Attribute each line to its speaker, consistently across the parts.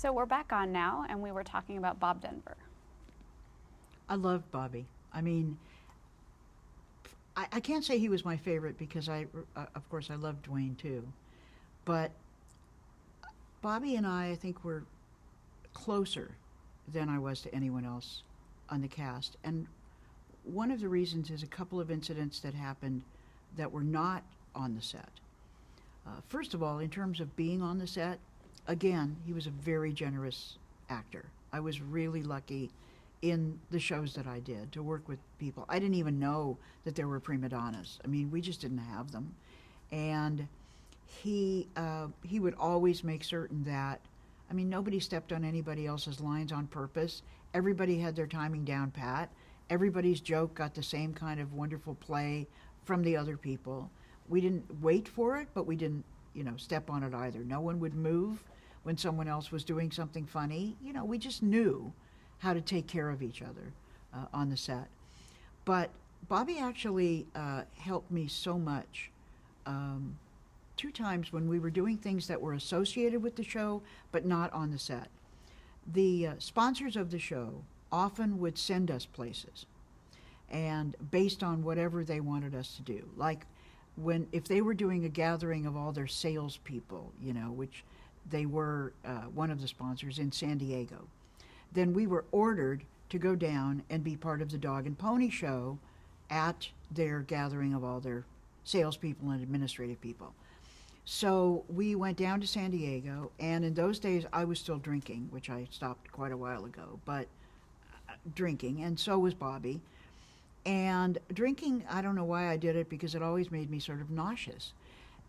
Speaker 1: So we're back on now, and we were talking about Bob Denver.
Speaker 2: I loved Bobby. I mean, I can't say he was my favorite because of course, I loved Dwayne too. But Bobby and I think, were closer than I was to anyone else on the cast. And one of the reasons is a couple of incidents that happened that were not on the set. First of all, in terms of being on the set, again, he was a very generous actor. I was really lucky in the shows that I did to work with people. I didn't even know that there were prima donnas. I mean, we just didn't have them. And he would always make certain that, I mean, nobody stepped on anybody else's lines on purpose. Everybody had their timing down pat. Everybody's joke got the same kind of wonderful play from the other people. We didn't wait for it, but we didn't, step on it either. No one would move when someone else was doing something funny. We just knew how to take care of each other on the set. But Bobby actually helped me so much. Two times when we were doing things that were associated with the show, but not on the set. The sponsors of the show often would send us places, and based on whatever they wanted us to do. Like if they were doing a gathering of all their salespeople, which they were one of the sponsors in San Diego, then we were ordered to go down and be part of the dog and pony show at their gathering of all their salespeople and administrative people. So we went down to San Diego, and in those days I was still drinking, which I stopped quite a while ago, but drinking, and so was Bobby. And drinking, I don't know why I did it, because it always made me sort of nauseous.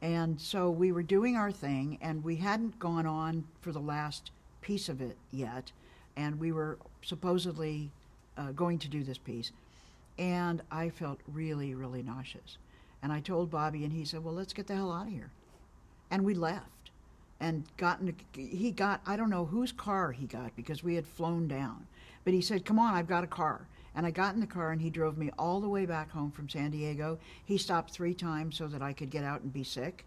Speaker 2: And so we were doing our thing, and we hadn't gone on for the last piece of it yet, and we were supposedly going to do this piece. And I felt really, really nauseous. And I told Bobby, and he said, well, let's get the hell out of here. And we left and he got, I don't know whose car he got, because we had flown down. But he said, come on, I've got a car. And I got in the car, and he drove me all the way back home from San Diego. He stopped 3 times so that I could get out and be sick,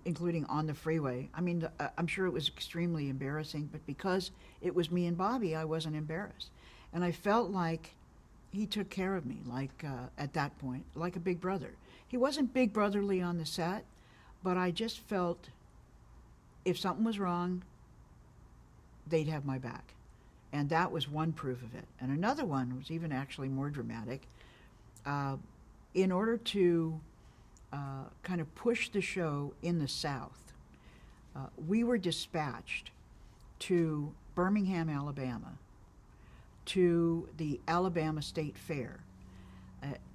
Speaker 2: including on the freeway. I mean, I'm sure it was extremely embarrassing, but because it was me and Bobby, I wasn't embarrassed. And I felt like he took care of me, like at that point, like a big brother. He wasn't big brotherly on the set, but I just felt if something was wrong, they'd have my back. And that was one proof of it. And another one was even actually more dramatic. In order to kind of push the show in the South, we were dispatched to Birmingham, Alabama, to the Alabama State Fair,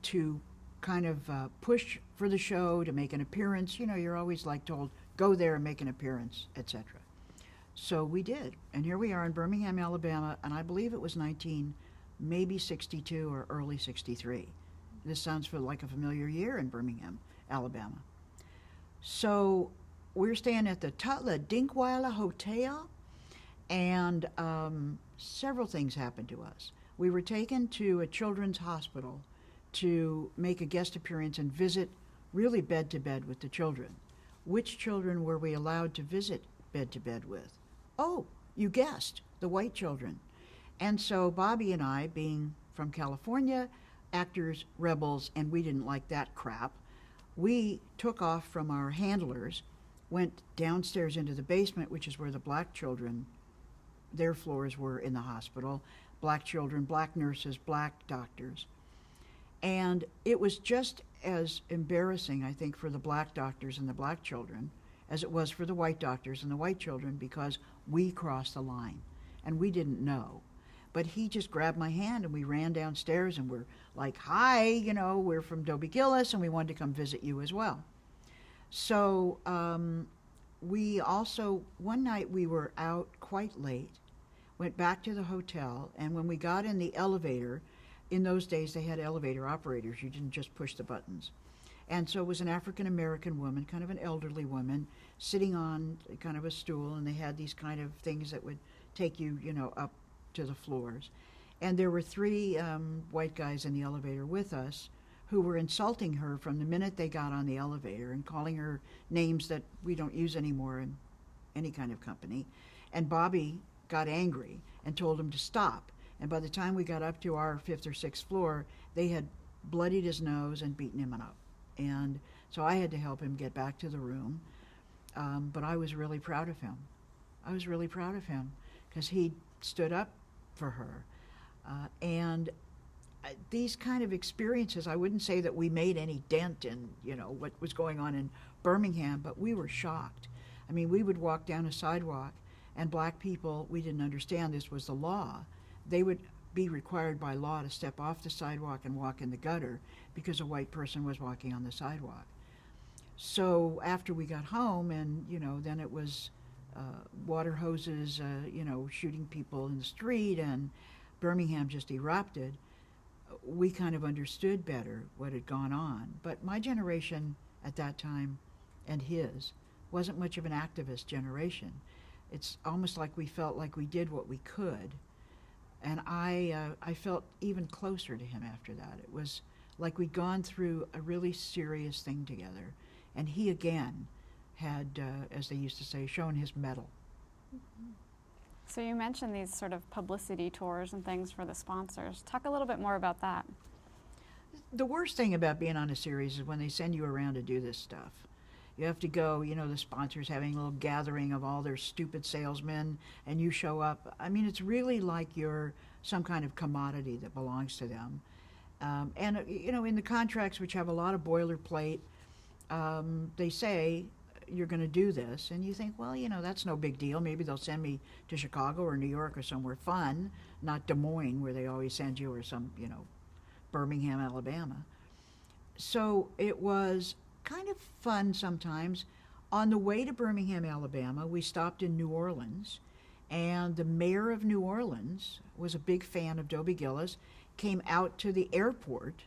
Speaker 2: to kind of push for the show, to make an appearance. You're always told, go there and make an appearance, etc. So we did, and here we are in Birmingham, Alabama, and I believe it was maybe 62 or early 63. This sounds like a familiar year in Birmingham, Alabama. So we're staying at the Tutla Dinkweiler Hotel, and several things happened to us. We were taken to a children's hospital to make a guest appearance and visit really bed to bed with the children. Which children were we allowed to visit bed to bed with? Oh, you guessed, the white children. And so Bobby and I, being from California, actors, rebels, and we didn't like that crap, we took off from our handlers, went downstairs into the basement, which is where the black children, their floors were in the hospital, black children, black nurses, black doctors. And it was just as embarrassing, I think, for the black doctors and the black children as it was for the white doctors and the white children, because we crossed the line and we didn't know. But he just grabbed my hand, and we ran downstairs, and we're like, hi, we're from Dobie Gillis, and we wanted to come visit you as well. So we also, one night we were out quite late, went back to the hotel, and when we got in the elevator, in those days they had elevator operators, you didn't just push the buttons. And so it was an African-American woman, kind of an elderly woman, sitting on kind of a stool, and they had these kind of things that would take you, up to the floors. And there were 3 white guys in the elevator with us who were insulting her from the minute they got on the elevator and calling her names that we don't use anymore in any kind of company. And Bobby got angry and told him to stop. And by the time we got up to our fifth or sixth floor, they had bloodied his nose and beaten him up. And so I had to help him get back to the room. But I was really proud of him. I was really proud of him because he stood up for her. And these kind of experiences, I wouldn't say that we made any dent in, what was going on in Birmingham, but we were shocked. I mean, we would walk down a sidewalk, and black people, we didn't understand this was the law. They would be required by law to step off the sidewalk and walk in the gutter because a white person was walking on the sidewalk. So after we got home, and then it was water hoses, shooting people in the street, and Birmingham just erupted. We kind of understood better what had gone on. But my generation at that time and his wasn't much of an activist generation. It's almost like we felt like we did what we could. And I felt even closer to him after that. It was like we'd gone through a really serious thing together. And he again had, as they used to say, shown his mettle.
Speaker 1: Mm-hmm. So you mentioned these sort of publicity tours and things for the sponsors. Talk a little bit more about that.
Speaker 2: The worst thing about being on a series is when they send you around to do this stuff. You have to go, the sponsors having a little gathering of all their stupid salesmen, and you show up. I mean, it's really like you're some kind of commodity that belongs to them. And, in the contracts, which have a lot of boilerplate, they say, you're going to do this, and you think, well, that's no big deal. Maybe they'll send me to Chicago or New York or somewhere fun, not Des Moines, where they always send you, or some, Birmingham, Alabama. So it was kind of fun sometimes. On the way to Birmingham, Alabama, we stopped in New Orleans, and the mayor of New Orleans was a big fan of Dobie Gillis, came out to the airport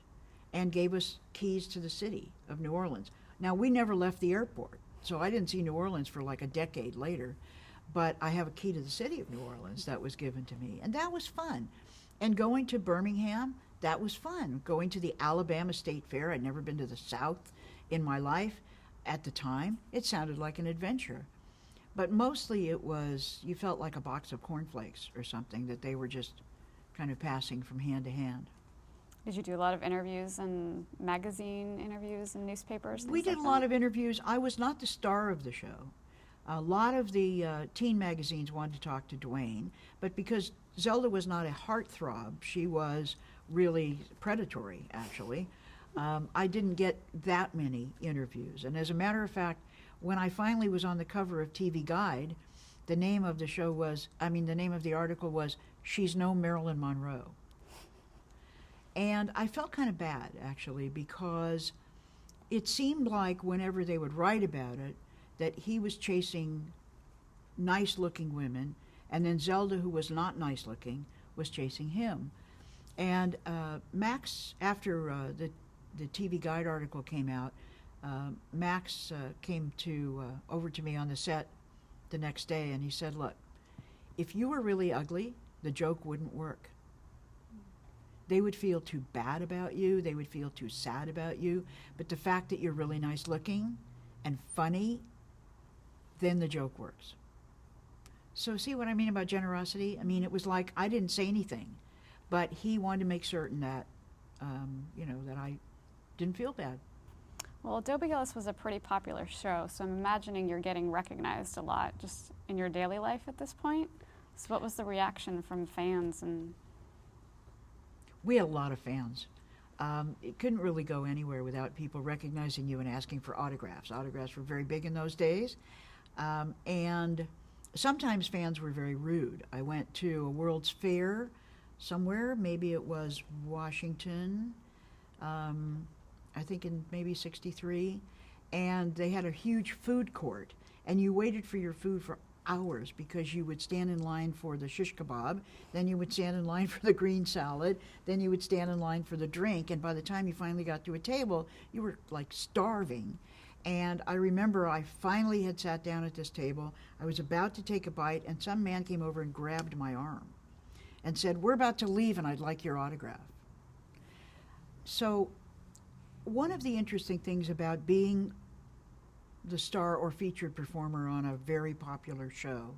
Speaker 2: and gave us keys to the city of New Orleans. Now, we never left the airport, so I didn't see New Orleans for like a decade later, but I have a key to the city of New Orleans that was given to me, and that was fun. And going to Birmingham, that was fun. Going to the Alabama State Fair, I'd never been to the South in my life. At the time, it sounded like an adventure. But mostly it was, you felt like a box of cornflakes or something that they were just kind of passing from hand to hand.
Speaker 1: Did you do a lot of interviews and magazine interviews and newspapers?
Speaker 2: We did a lot of interviews. I was not the star of the show. A lot of the teen magazines wanted to talk to Dwayne, but because Zelda was not a heartthrob, she was really predatory, actually. I didn't get that many interviews. And as a matter of fact, when I finally was on the cover of TV Guide, the name of the article was, "She's No Marilyn Monroe." And I felt kind of bad, actually, because it seemed like whenever they would write about it, that he was chasing nice-looking women, and then Zelda, who was not nice-looking, was chasing him. And Max, after the TV Guide article came out, Max came over to me on the set the next day, and he said, "Look, if you were really ugly, the joke wouldn't work. They would feel too bad about you, they would feel too sad about you, but the fact that you're really nice looking and funny, then the joke works." So see what I mean about generosity? I mean, it was like I didn't say anything, but he wanted to make certain that, that I didn't feel bad.
Speaker 1: Well, Dobie Gillis was a pretty popular show, so I'm imagining you're getting recognized a lot just in your daily life at this point. So what was the reaction from fans? And
Speaker 2: we had a lot of fans. It couldn't really go anywhere without people recognizing you and asking for autographs. Autographs were very big in those days. And sometimes fans were very rude. I went to a World's Fair somewhere, maybe it was Washington, I think in maybe 63, and they had a huge food court, and you waited for your food for hours because you would stand in line for the shish kebab, then you would stand in line for the green salad, then you would stand in line for the drink, and by the time you finally got to a table, you were like starving. And I remember I finally had sat down at this table, I was about to take a bite, and some man came over and grabbed my arm and said, "We're about to leave and I'd like your autograph." So one of the interesting things about being the star or featured performer on a very popular show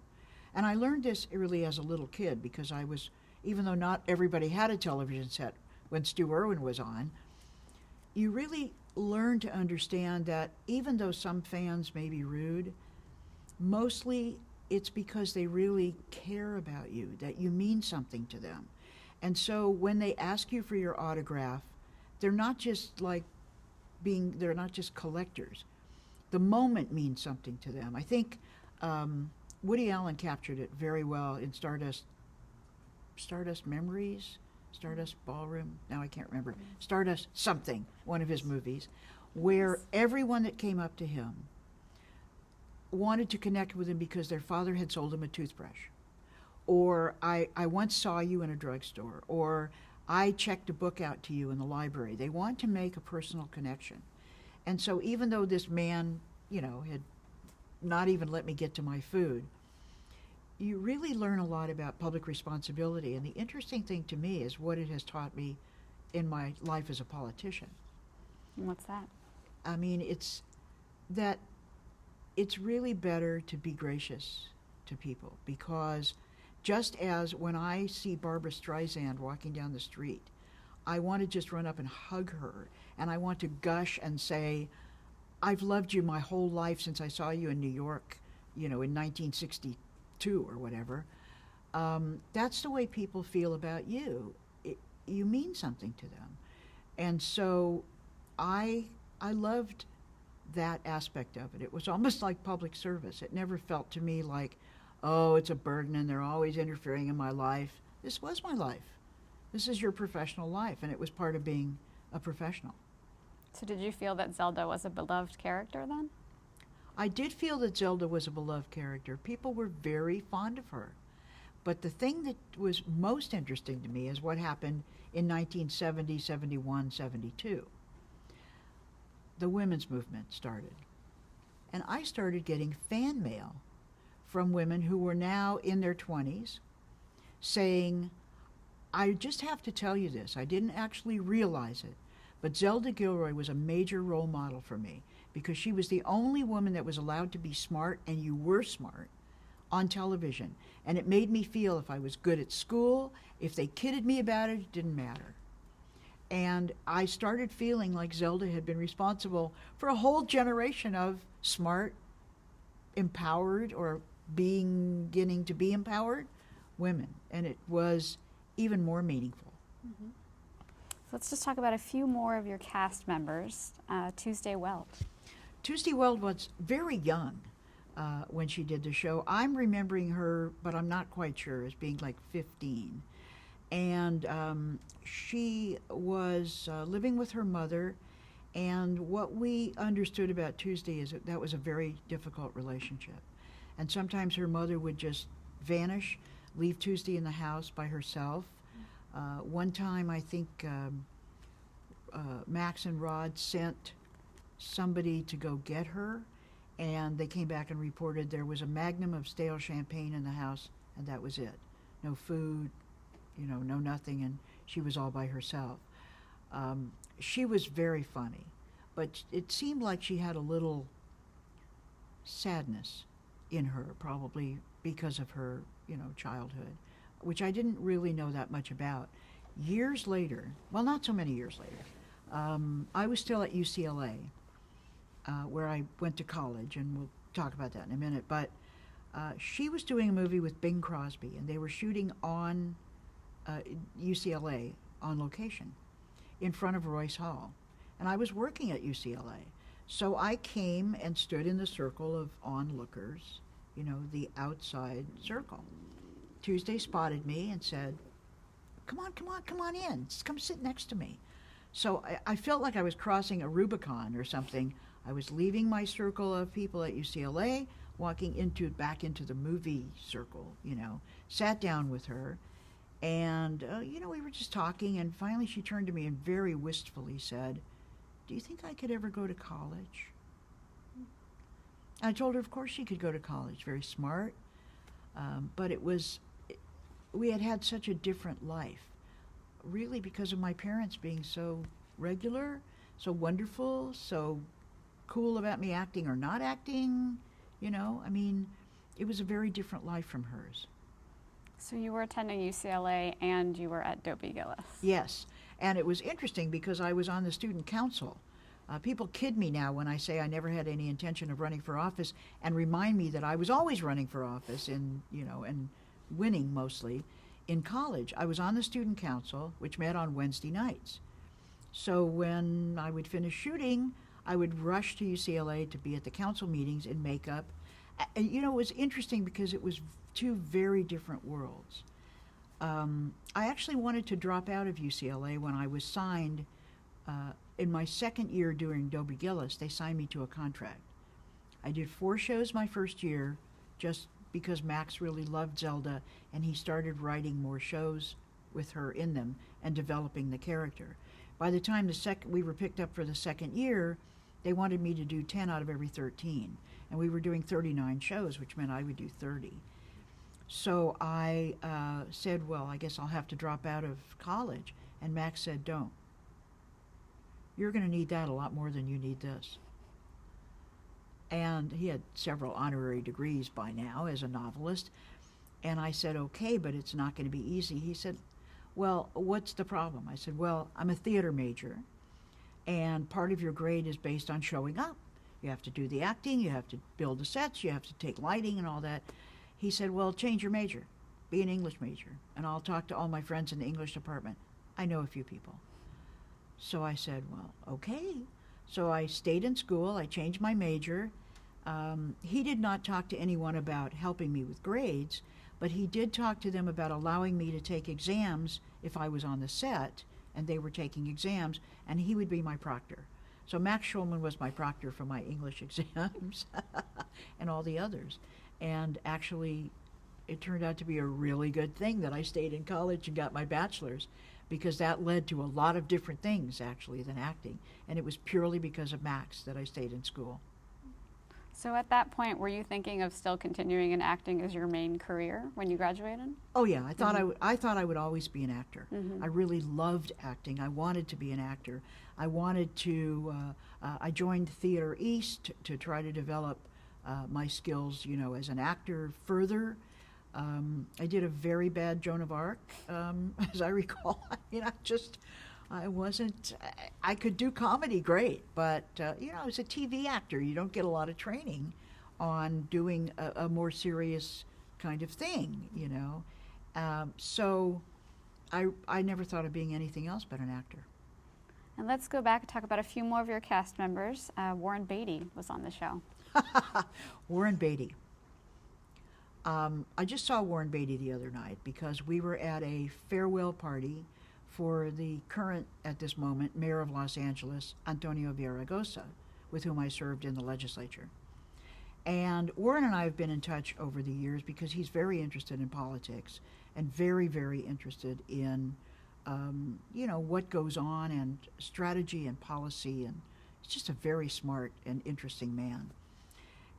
Speaker 2: And I learned this really as a little kid because I was, even though not everybody had a television set when Stu Irwin was on, you really learn to understand that even though some fans may be rude, mostly it's because they really care about you, that you mean something to them. And so when they ask you for your autograph, they're not just they're not just collectors. The moment means something to them. I think Woody Allen captured it very well in Stardust Memories, Stardust Ballroom, now I can't remember, Stardust something, one of his movies, where everyone that came up to him wanted to connect with him because their father had sold him a toothbrush. Or I once saw you in a drugstore. Or I checked a book out to you in the library. They want to make a personal connection. And so even though this man, had not even let me get to my food, you really learn a lot about public responsibility. And the interesting thing to me is what it has taught me in my life as a politician.
Speaker 1: And what's that?
Speaker 2: I mean, it's that it's really better to be gracious to people, because just as when I see Barbara Streisand walking down the street, I want to just run up and hug her, and I want to gush and say, I've loved you my whole life since I saw you in New York, in 1962 or whatever. That's the way people feel about you. You mean something to them. And so I loved that aspect of it. It was almost like public service. It never felt to me like, oh, it's a burden and they're always interfering in my life. This was my life. This is your professional life, and it was part of being a professional.
Speaker 1: So did you feel that Zelda was a beloved character then?
Speaker 2: I did feel that Zelda was a beloved character. People were very fond of her. But the thing that was most interesting to me is what happened in 1970, 71, 72. The women's movement started. And I started getting fan mail from women who were now in their 20s saying, I just have to tell you this. I didn't actually realize it, but Zelda Gilroy was a major role model for me because she was the only woman that was allowed to be smart, and you were smart, on television. And it made me feel if I was good at school, if they kidded me about it, it didn't matter. And I started feeling like Zelda had been responsible for a whole generation of smart, empowered, or beginning to be empowered women. And it was even more meaningful.
Speaker 1: Mm-hmm. So let's just talk about a few more of your cast members. Tuesday Weld.
Speaker 2: Tuesday Weld was very young when she did the show. I'm remembering her, but I'm not quite sure, as being like 15. And she was living with her mother, and what we understood about Tuesday is that was a very difficult relationship. And sometimes her mother would just vanish, leave Tuesday in the house by herself. One time, I think Max and Rod sent somebody to go get her, and they came back and reported there was a magnum of stale champagne in the house, and that was it. No food, no nothing, and she was all by herself. She was very funny, but it seemed like she had a little sadness in her, probably because of her, childhood, which I didn't really know that much about. Years later, well, not so many years later, I was still at UCLA, where I went to college, and we'll talk about that in a minute, but she was doing a movie with Bing Crosby, and they were shooting on UCLA on location in front of Royce Hall. And I was working at UCLA. So I came and stood in the circle of onlookers, the outside circle. Tuesday spotted me and said, come on in. Come sit next to me. So I felt like I was crossing a Rubicon or something. I was leaving my circle of people at UCLA, walking back into the movie circle, sat down with her. And, we were just talking, and finally she turned to me and very wistfully said, do you think I could ever go to college? I told her, of course she could go to college, very smart. But we had had such a different life, really because of my parents being so regular, so wonderful, so cool about me acting or not acting, it was a very different life from hers.
Speaker 1: So you were attending UCLA and you were at Dobie Gillis.
Speaker 2: Yes, and it was interesting because I was on the student council. People kid me now when I say I never had any intention of running for office, and remind me that I was always running for office and winning mostly. In college, I was on the student council, which met on Wednesday nights. So when I would finish shooting, I would rush to UCLA to be at the council meetings in makeup. And, it was interesting because it was two very different worlds. I actually wanted to drop out of UCLA when I was signed. In my second year doing Dobie Gillis, they signed me to a contract. I did 4 shows my first year just because Max really loved Zelda, and he started writing more shows with her in them and developing the character. By the time we were picked up for the second year, they wanted me to do 10 out of every 13. And we were doing 39 shows, which meant I would do 30. So I said, well, I guess I'll have to drop out of college. And Max said, don't. You're going to need that a lot more than you need this. And he had several honorary degrees by now as a novelist. And I said, okay, but it's not going to be easy. He said, well, what's the problem? I said, well, I'm a theater major, and part of your grade is based on showing up. You have to do the acting, you have to build the sets, you have to take lighting and all that. He said, well, change your major. Be an English major, and I'll talk to all my friends in the English department. I know a few people. So I said, well, okay. So I stayed in school. I changed my major. He did not talk to anyone about helping me with grades, but he did talk to them about allowing me to take exams if I was on the set and they were taking exams, and he would be my proctor. So Max Schulman was my proctor for my English exams and all the others. And actually, it turned out to be a really good thing that I stayed in college and got my bachelor's, because that led to a lot of different things, actually, than acting. And it was purely because of Max that I stayed in school.
Speaker 1: So at that point, were you thinking of still continuing in acting as your main career when you graduated?
Speaker 2: Oh yeah, I thought I would always be an actor. I really loved acting. I wanted to be an actor. I wanted to. I joined Theater East to try to develop my skills, as an actor further. I did a very bad Joan of Arc, as I recall. I wasn't. I could do comedy great, but as a TV actor, you don't get a lot of training on doing a more serious kind of thing, So I never thought of being anything else but an actor.
Speaker 1: And let's go back and talk about a few more of your cast members. Warren Beatty was on the show.
Speaker 2: Warren Beatty. I just saw Warren Beatty the other night because we were at a farewell party for the current, at this moment, mayor of Los Angeles, Antonio Villaraigosa, with whom I served in the legislature. And Warren and I have been in touch over the years because he's very interested in politics and very, very interested in, what goes on and strategy and policy. And he's just a very smart and interesting man.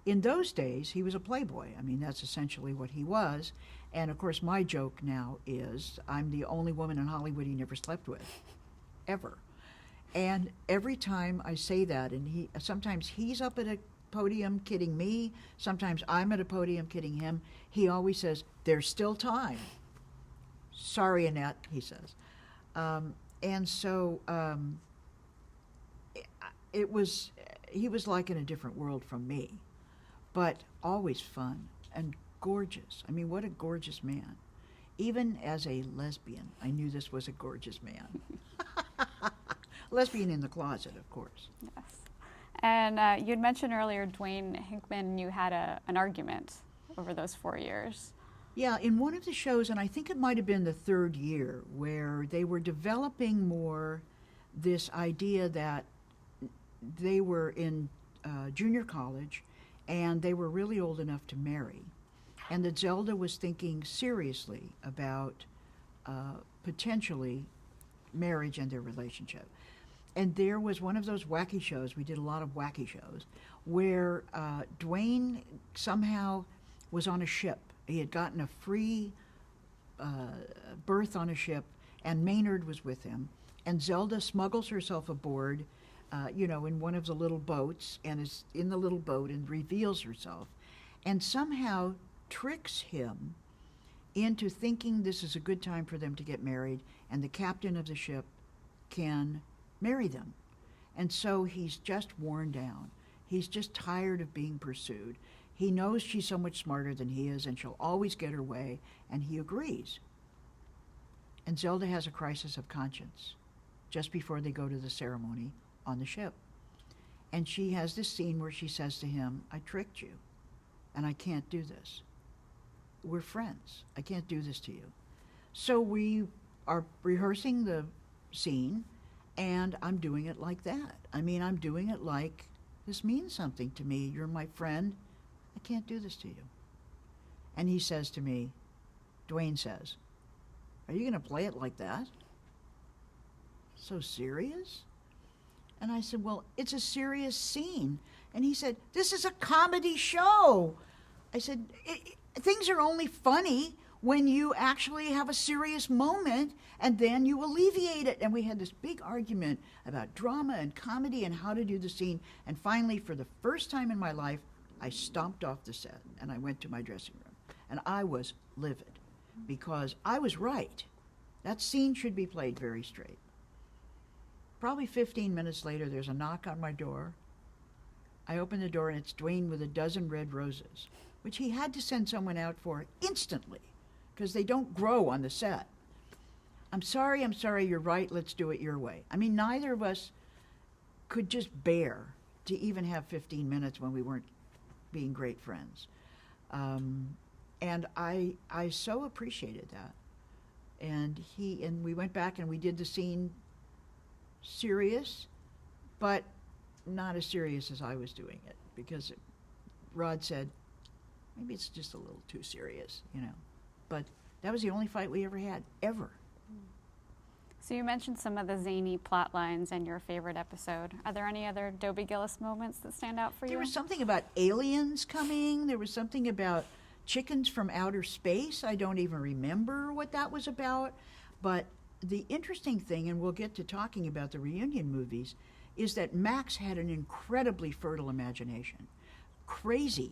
Speaker 2: In those days, he was a playboy. I mean, that's essentially what he was. And of course, my joke now is I'm the only woman in Hollywood he never slept with, ever. And every time I say that, and sometimes he's up at a podium kidding me, sometimes I'm at a podium kidding him, he always says, "There's still time." "Sorry, Annette," he says. He was like in a different world from me, but always fun and gorgeous. I mean, what a gorgeous man. Even as a lesbian, I knew this was a gorgeous man. Lesbian in the closet, of course.
Speaker 1: Yes. And you had mentioned earlier, Dwayne Hickman, you had an argument over those 4 years.
Speaker 2: Yeah, in one of the shows, and I think it might have been the third year, where they were developing more this idea that they were in junior college and they were really old enough to marry, and that Zelda was thinking seriously about potentially marriage and their relationship. And there was one of those wacky shows, we did a lot of wacky shows, where Dwayne somehow was on a ship. He had gotten a free berth on a ship, and Maynard was with him. And Zelda smuggles herself aboard, in one of the little boats, and is in the little boat and reveals herself. And somehow tricks him into thinking this is a good time for them to get married, and the captain of the ship can marry them. And so he's just worn down. He's just tired of being pursued. He knows she's so much smarter than he is, and she'll always get her way, and he agrees. And Zelda has a crisis of conscience just before they go to the ceremony on the ship. And she has this scene where she says to him, I tricked you, and I can't do this. We're friends. I can't do this to you. So we are rehearsing the scene, and I'm doing it like that. I mean, I'm doing it like, this means something to me. You're my friend. I can't do this to you. And he says to me, Dwayne says, are you going to play it like that? So serious? And I said, well, it's a serious scene. And he said, this is a comedy show. I said, things are only funny when you actually have a serious moment and then you alleviate it. And we had this big argument about drama and comedy and how to do the scene. And finally, for the first time in my life, I stomped off the set and I went to my dressing room. And I was livid because I was right. That scene should be played very straight. Probably 15 minutes later, there's a knock on my door. I open the door and it's Dwayne with a dozen red roses, which he had to send someone out for instantly because they don't grow on the set. I'm sorry, you're right, let's do it your way. I mean, neither of us could just bear to even have 15 minutes when we weren't being great friends. And I so appreciated that. And we went back and we did the scene serious, but not as serious as I was doing it, because Rod said, maybe it's just a little too serious, you know. But that was the only fight we ever had, ever.
Speaker 1: So you mentioned some of the zany plot lines in your favorite episode. Are there any other Dobie Gillis moments that stand out for you?
Speaker 2: There was something about aliens coming. There was something about chickens from outer space. I don't even remember what that was about. But the interesting thing, and we'll get to talking about the reunion movies, is that Max had an incredibly fertile imagination, crazy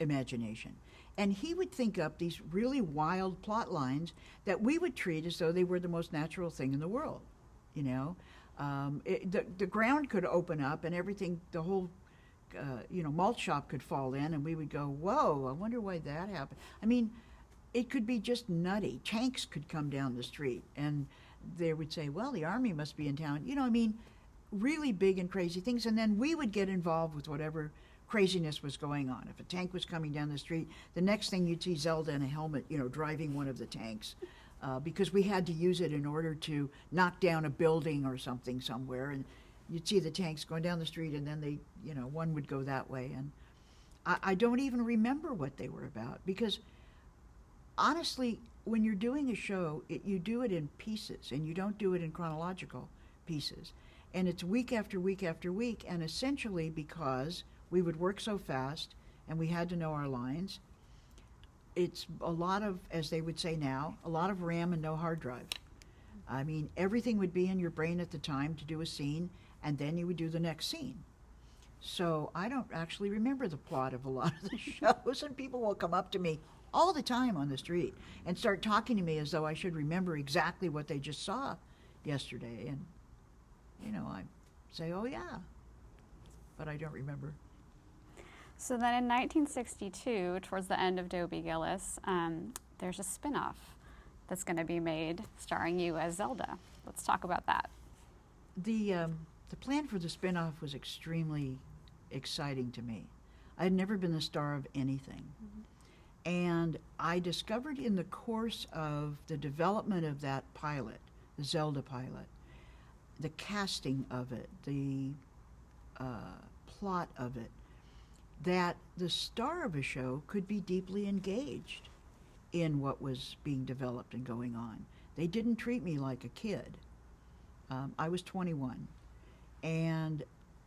Speaker 2: imagination. And he would think up these really wild plot lines that we would treat as though they were the most natural thing in the world. You know, the ground could open up and everything, the whole, malt shop could fall in, and we would go, whoa, I wonder why that happened. I mean, it could be just nutty. Tanks could come down the street, and they would say, well, the army must be in town. You know, I mean, really big and crazy things. And then we would get involved with whatever craziness was going on. If a tank was coming down the street, the next thing you'd see Zelda in a helmet, driving one of the tanks, because we had to use it in order to knock down a building or something somewhere. And you'd see the tanks going down the street, and then they, one would go that way. And I don't even remember what they were about, because honestly, when you're doing a show, you do it in pieces, and you don't do it in chronological pieces. And it's week after week after week, and essentially because we would work so fast and we had to know our lines, it's a lot of, as they would say now, a lot of RAM and no hard drive. I mean, everything would be in your brain at the time to do a scene, and then you would do the next scene. So I don't actually remember the plot of a lot of the shows, and people will come up to me all the time on the street and start talking to me as though I should remember exactly what they just saw yesterday. And, I say, oh yeah, but I don't remember.
Speaker 1: So then in 1962, towards the end of Dobie Gillis, there's a spin-off that's going to be made starring you as Zelda. Let's talk about that.
Speaker 2: The plan for the spin-off was extremely exciting to me. I had never been the star of anything. Mm-hmm. And I discovered in the course of the development of that pilot, the Zelda pilot, the casting of it, the plot of it, that the star of a show could be deeply engaged in what was being developed and going on. They didn't treat me like a kid. I was 21, and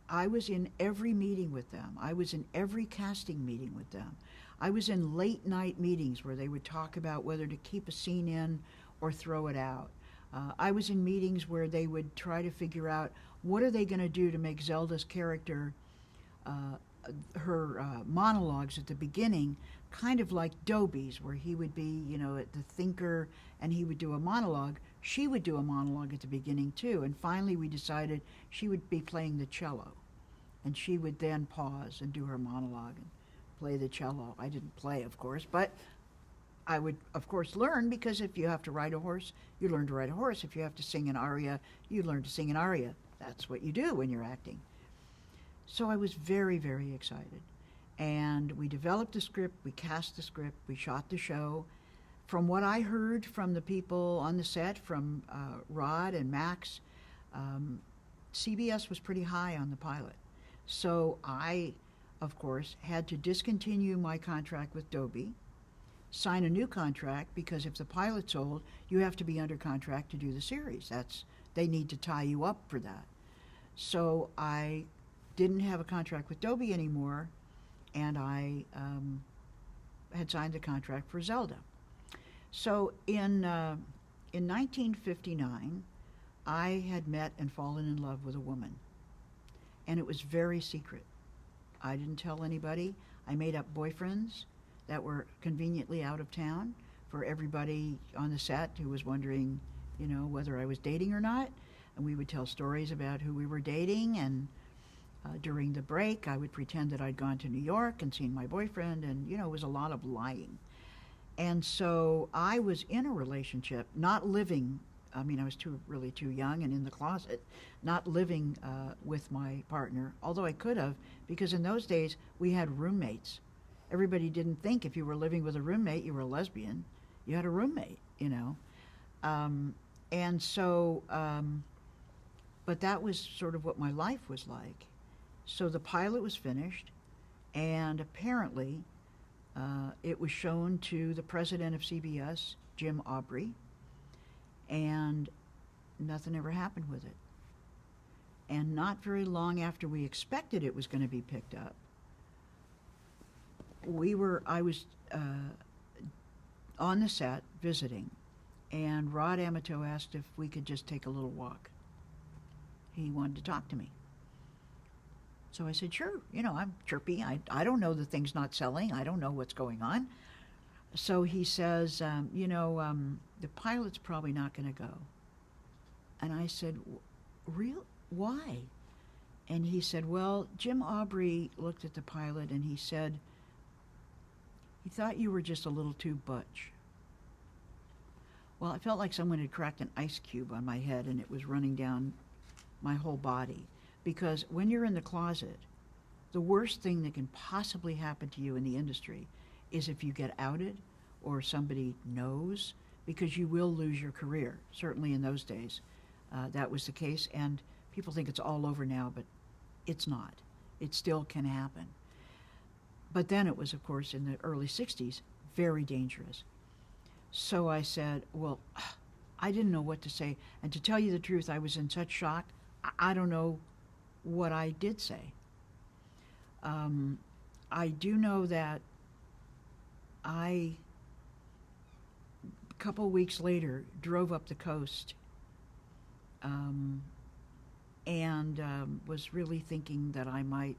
Speaker 2: I was in every meeting with them. I was in every casting meeting with them. I was in late night meetings where they would talk about whether to keep a scene in or throw it out. I was in meetings where they would try to figure out what are they going to do to make Zelda's character her monologues at the beginning, kind of like Dobie's, where he would be, the thinker, and he would do a monologue. She would do a monologue at the beginning too, and finally we decided she would be playing the cello, and she would then pause and do her monologue and play the cello. I didn't play, of course, but I would, of course, learn, because if you have to ride a horse, you learn to ride a horse. If you have to sing an aria, you learn to sing an aria. That's what you do when you're acting. So I was very, very excited. And we developed the script, we cast the script, we shot the show. From what I heard from the people on the set, from Rod and Max, CBS was pretty high on the pilot. So I, of course, had to discontinue my contract with Dobie, sign a new contract, because if the pilot's sold, you have to be under contract to do the series. They need to tie you up for that. So I didn't have a contract with Dobie anymore, and I had signed the contract for Zelda. So in 1959, I had met and fallen in love with a woman, and it was very secret. I didn't tell anybody. I made up boyfriends that were conveniently out of town for everybody on the set who was wondering, whether I was dating or not. And we would tell stories about who we were dating, and during the break, I would pretend that I'd gone to New York and seen my boyfriend, and, it was a lot of lying. And so I was in a relationship, not living, I was really too young and in the closet, not living with my partner, although I could have, because in those days, we had roommates. Everybody didn't think if you were living with a roommate, you were a lesbian. You had a roommate, and so, but that was sort of what my life was like. So the pilot was finished, and apparently it was shown to the president of CBS, Jim Aubrey, and nothing ever happened with it. And not very long after we expected it was going to be picked up, I was on the set visiting, and Rod Amato asked if we could just take a little walk. He wanted to talk to me. So I said, sure, I'm chirpy. I don't know the thing's not selling. I don't know what's going on. So he says, the pilot's probably not going to go. And I said, real? Why? And he said, well, Jim Aubrey looked at the pilot and he said, he thought you were just a little too butch. Well, I felt like someone had cracked an ice cube on my head and it was running down my whole body. Because when you're in the closet, the worst thing that can possibly happen to you in the industry is if you get outed or somebody knows, because you will lose your career. Certainly in those days, that was the case. And people think it's all over now, but it's not. It still can happen. But then it was, of course, in the early 60s, very dangerous. So I said, well, I didn't know what to say. And to tell you the truth, I was in such shock, I don't know what I did say. I do know that a couple weeks later, drove up the coast and was really thinking that I might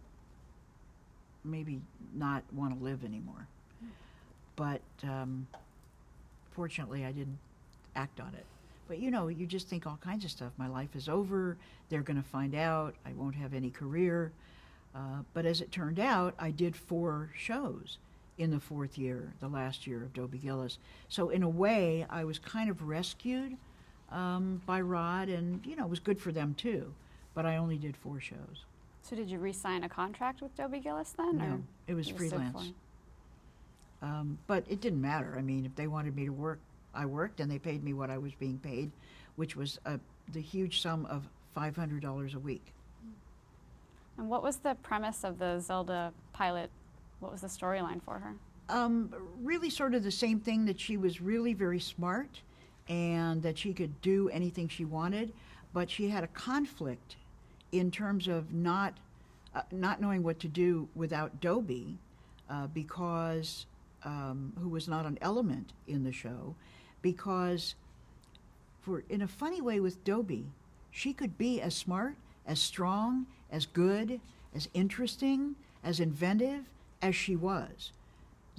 Speaker 2: maybe not want to live anymore. But fortunately, I didn't act on it. But you just think all kinds of stuff. My life is over. They're going to find out. I won't have any career. But as it turned out, I did 4 shows in the 4th year, the last year of Dobie Gillis. So in a way, I was kind of rescued by Rod, and it was good for them too. But I only did 4 shows.
Speaker 1: So did you re-sign a contract with Dobie Gillis then?
Speaker 2: No,
Speaker 1: or
Speaker 2: it was freelance. But it didn't matter. If they wanted me to work, I worked, and they paid me what I was being paid, which was the huge sum of $500 a week.
Speaker 1: And what was the premise of the Zelda pilot? What was the storyline for her?
Speaker 2: Really sort of the same thing, that she was really very smart and that she could do anything she wanted, but she had a conflict in terms of not knowing what to do without Dobie, because who was not an element in the show, because in a funny way with Dobie, she could be as smart, as strong, as good, as interesting as inventive as she was,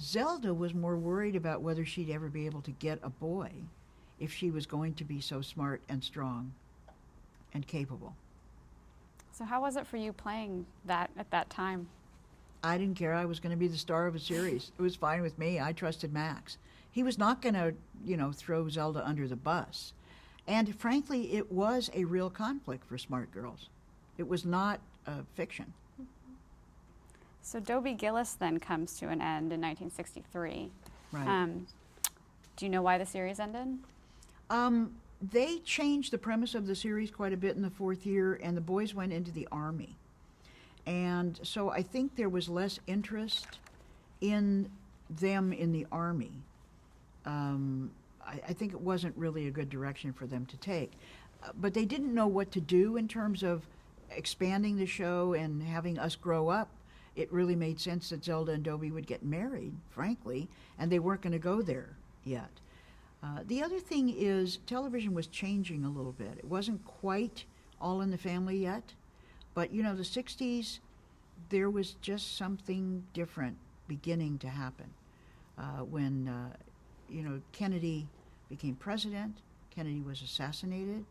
Speaker 2: Zelda was more worried about whether she'd ever be able to get a boy if she was going to be so smart and strong and capable.
Speaker 1: So how was it for you playing that at that time?
Speaker 2: I didn't care. I was going to be the star of a series. It was fine with me. I trusted Max. He was not going to, throw Zelda under the bus. And frankly, it was a real conflict for smart girls. It was not fiction.
Speaker 1: So Dobie Gillis then comes to an end in 1963.
Speaker 2: Right.
Speaker 1: Do you know why the series ended?
Speaker 2: They changed the premise of the series quite a bit in the fourth year, and the boys went into the Army. And so I think there was less interest in them in the Army. I think it wasn't really a good direction for them to take. But they didn't know what to do in terms of expanding the show and having us grow up. It really made sense that Zelda and Dobie would get married, frankly, and they weren't going to go there yet. The other thing is television was changing a little bit. It wasn't quite All in the Family yet, but the 60s, there was just something different beginning to happen. When Kennedy became president, Kennedy was assassinated,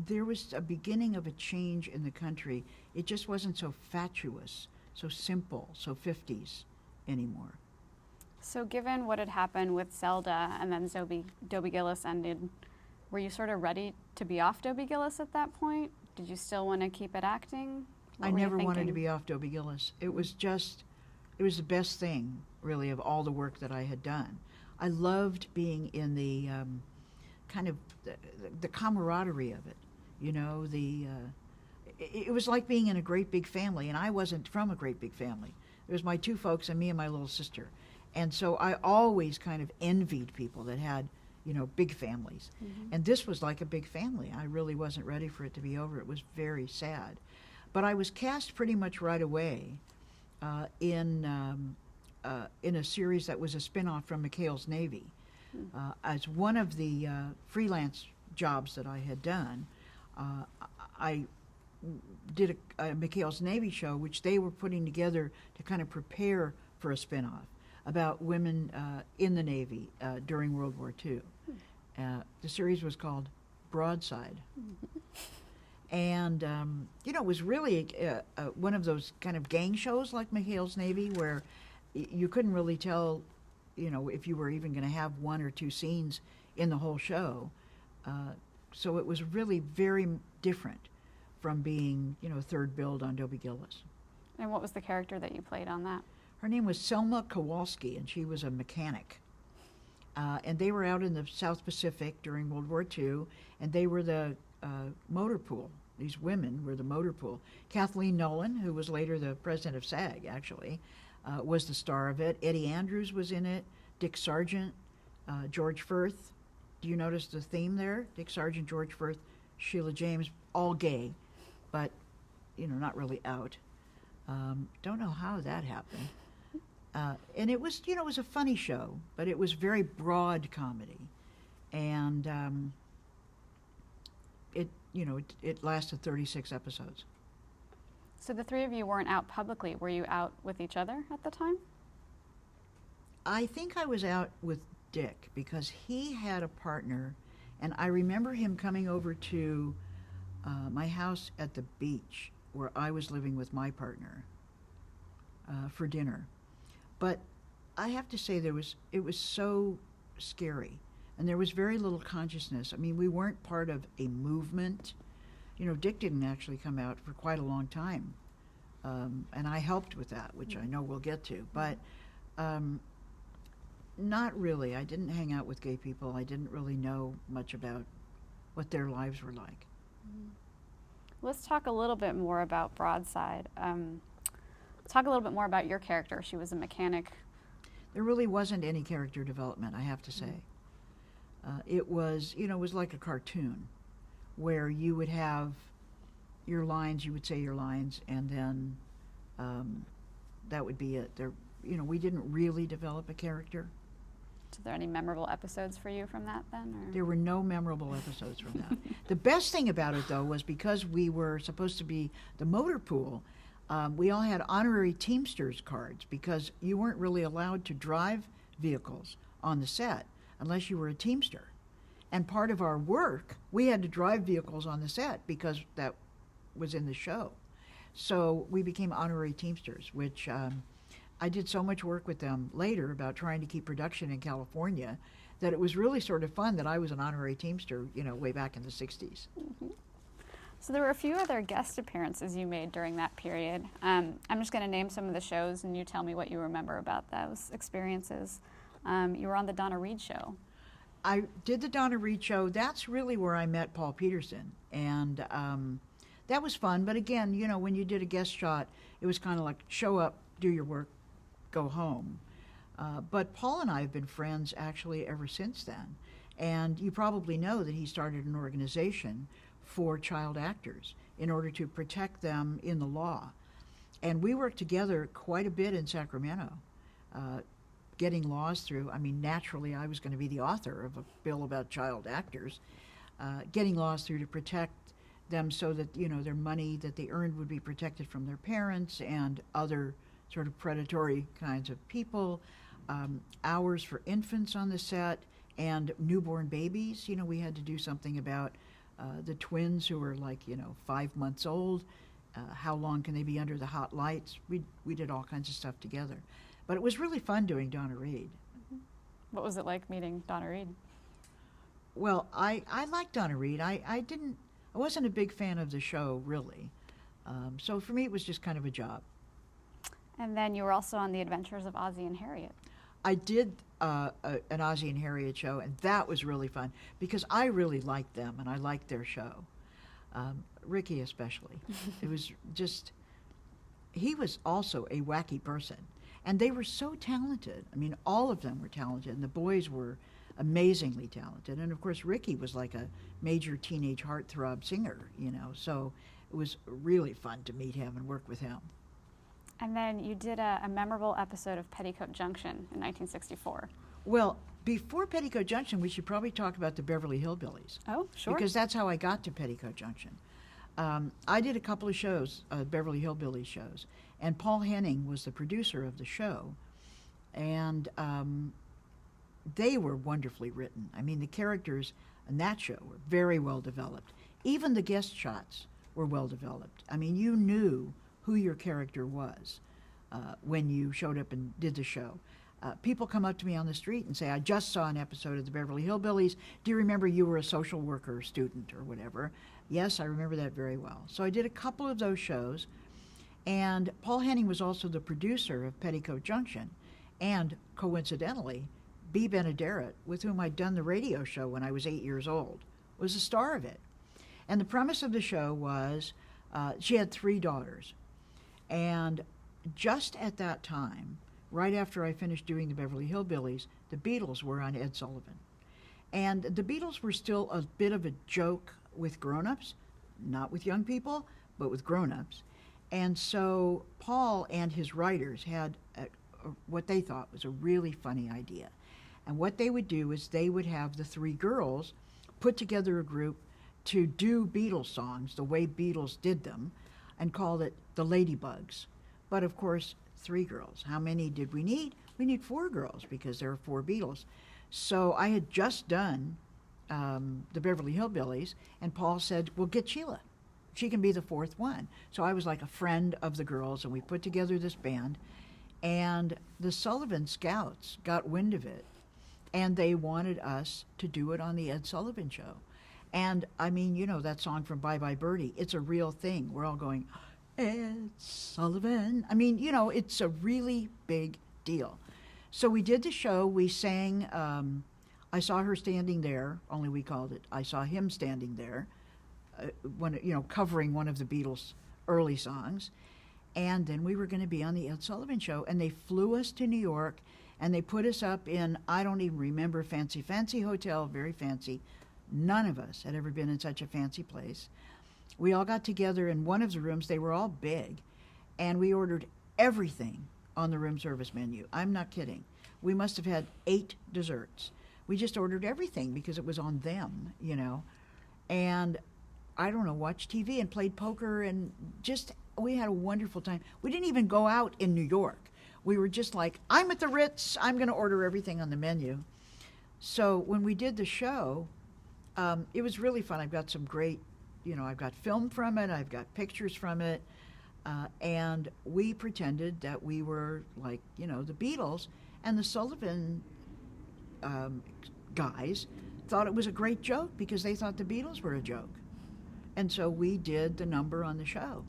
Speaker 2: there was a beginning of a change in the country. It just wasn't so fatuous, so simple, so 50s anymore.
Speaker 1: So given what had happened with Zelda and then Dobie Gillis ended, were you sort of ready to be off Dobie Gillis at that point? Did you still want to keep it acting?
Speaker 2: I never wanted to be off Dobie Gillis. It was the best thing, really, of all the work that I had done. I loved being in the kind of the camaraderie of it. It was like being in a great big family, and I wasn't from a great big family. There was my two folks and me and my little sister. And so I always kind of envied people that had, big families. Mm-hmm. And this was like a big family. I really wasn't ready for it to be over. It was very sad. But I was cast pretty much right away in a series that was a spin-off from McHale's Navy. As one of the freelance jobs that I had done, I did a McHale's Navy show, which they were putting together to kind of prepare for a spin-off about women in the Navy during World War II. The series was called Broadside. And, it was really one of those kind of gang shows like McHale's Navy where you couldn't really tell, if you were even going to have one or two scenes in the whole show. So it was really very different from being, third billed on Dobie Gillis.
Speaker 1: And what was the character that you played on that?
Speaker 2: Her name was Selma Kowalski, and she was a mechanic. And they were out in the South Pacific during World War II, and they were the motor pool. These women were the motor pool. Kathleen Nolan, who was later the president of SAG, actually, was the star of it. Eddie Andrews was in it. Dick Sargent, George Firth. Do you notice the theme there? Dick Sargent, George Firth, Sheila James, all gay, but, not really out. Don't know how that happened. And it was, it was a funny show, but it was very broad comedy. And it lasted 36 episodes.
Speaker 1: So the three of you weren't out publicly. Were you out with each other at the time?
Speaker 2: I think I was out with Dick because he had a partner, and I remember him coming over to my house at the beach where I was living with my partner for dinner. But I have to say it was so scary, and there was very little consciousness. I mean, we weren't part of a movement. Dick didn't actually come out for quite a long time, and I helped with that, which I know we'll get to. But not really. I didn't hang out with gay people. I didn't really know much about what their lives were like.
Speaker 1: Let's talk a little bit more about Broadside. Talk a little bit more about your character. She was a mechanic.
Speaker 2: There really wasn't any character development, I have to say. It was, it was like a cartoon where you would have your lines, you would say your lines, and then that would be it. We didn't really develop a character.
Speaker 1: Are there any memorable episodes for you from that then? Or?
Speaker 2: There were no memorable episodes from that. The best thing about it, though, was because we were supposed to be the motor pool, We all had honorary Teamsters cards because you weren't really allowed to drive vehicles on the set unless you were a Teamster. And part of our work, we had to drive vehicles on the set because that was in the show. So we became honorary Teamsters, which I did so much work with them later about trying to keep production in California that it was really sort of fun that I was an honorary Teamster, way back in the 60s.
Speaker 1: Mm-hmm. So there were a few other guest appearances you made during that period. I'm just going to name some of the shows, and you tell me what you remember about those experiences. You were on the Donna Reed Show.
Speaker 2: I did the Donna Reed Show. That's really where I met Paul Peterson, and that was fun. But again, when you did a guest shot, it was kind of like show up, do your work, go home. But Paul and I have been friends actually ever since then. And you probably know that he started an organization for child actors in order to protect them in the law. And we worked together quite a bit in Sacramento, getting laws through. I mean, naturally, I was going to be the author of a bill about child actors, getting laws through to protect them so that, their money that they earned would be protected from their parents and other sort of predatory kinds of people, hours for infants on the set, and newborn babies. We had to do something about the twins who were 5 months old. How long can they be under the hot lights? We did all kinds of stuff together. But it was really fun doing Donna Reed.
Speaker 1: What was it like meeting Donna Reed?
Speaker 2: Well, I liked Donna Reed. I wasn't a big fan of the show, really. So for me, it was just kind of a job.
Speaker 1: And then you were also on The Adventures of Ozzie and Harriet.
Speaker 2: I did an Ozzie and Harriet show, and that was really fun because I really liked them and I liked their show. Ricky especially. It was just, he was also a wacky person. And they were so talented. I mean, all of them were talented, and the boys were amazingly talented. And of course, Ricky was like a major teenage heartthrob singer, so it was really fun to meet him and work with him.
Speaker 1: And then you did a memorable episode of Petticoat Junction in 1964.
Speaker 2: Well, before Petticoat Junction, we should probably talk about the Beverly Hillbillies.
Speaker 1: Oh, sure.
Speaker 2: Because that's how I got to Petticoat Junction. I did a couple of shows, Beverly Hillbillies shows, and Paul Henning was the producer of the show. And they were wonderfully written. I mean, the characters in that show were very well developed. Even the guest shots were well developed. I mean, you knew who your character was when you showed up and did the show. People come up to me on the street and say, I just saw an episode of the Beverly Hillbillies. Do you remember you were a social worker student or whatever? Yes, I remember that very well. So I did a couple of those shows. And Paul Henning was also the producer of Petticoat Junction. And coincidentally, Bea Benaderet, with whom I'd done the radio show when I was 8 years old, was the star of it. And the premise of the show was she had 3 daughters. And just at that time, right after I finished doing the Beverly Hillbillies, the Beatles were on Ed Sullivan. And the Beatles were still a bit of a joke with grown-ups, not with young people, but with grown-ups. And so Paul and his writers had what they thought was a really funny idea. And what they would do is they would have the 3 girls put together a group to do Beatles songs the way Beatles did them and called it the Ladybugs. But of course, 3 girls. How many did we need? We need 4 girls because there are 4 Beatles. So I had just done the Beverly Hillbillies, and Paul said, well, get Sheila. She can be the 4th one. So I was like a friend of the girls, and we put together this band. And the Sullivan Scouts got wind of it, and they wanted us to do it on the Ed Sullivan Show. And I mean, that song from Bye Bye Birdie, it's a real thing. We're all going, Ed Sullivan. I mean, it's a really big deal. So we did the show. We sang I Saw Her Standing There, only we called it I Saw Him Standing There, covering one of the Beatles' early songs. And then we were going to be on the Ed Sullivan Show, and they flew us to New York, and they put us up in, I don't even remember, fancy hotel, very fancy. None of us had ever been in such a fancy place. We all got together in one of the rooms. They were all big, and we ordered everything on the room service menu. I'm not kidding. We must have had 8 desserts. We just ordered everything because it was on them, And I don't know, watched TV and played poker and just we had a wonderful time. We didn't even go out in New York. We were just like, I'm at the Ritz, I'm going to order everything on the menu. So when we did the show, it was really fun. I've got some great, I've got film from it, I've got pictures from it, and we pretended that we were like, the Beatles, and the Sullivan guys thought it was a great joke because they thought the Beatles were a joke. And so we did the number on the show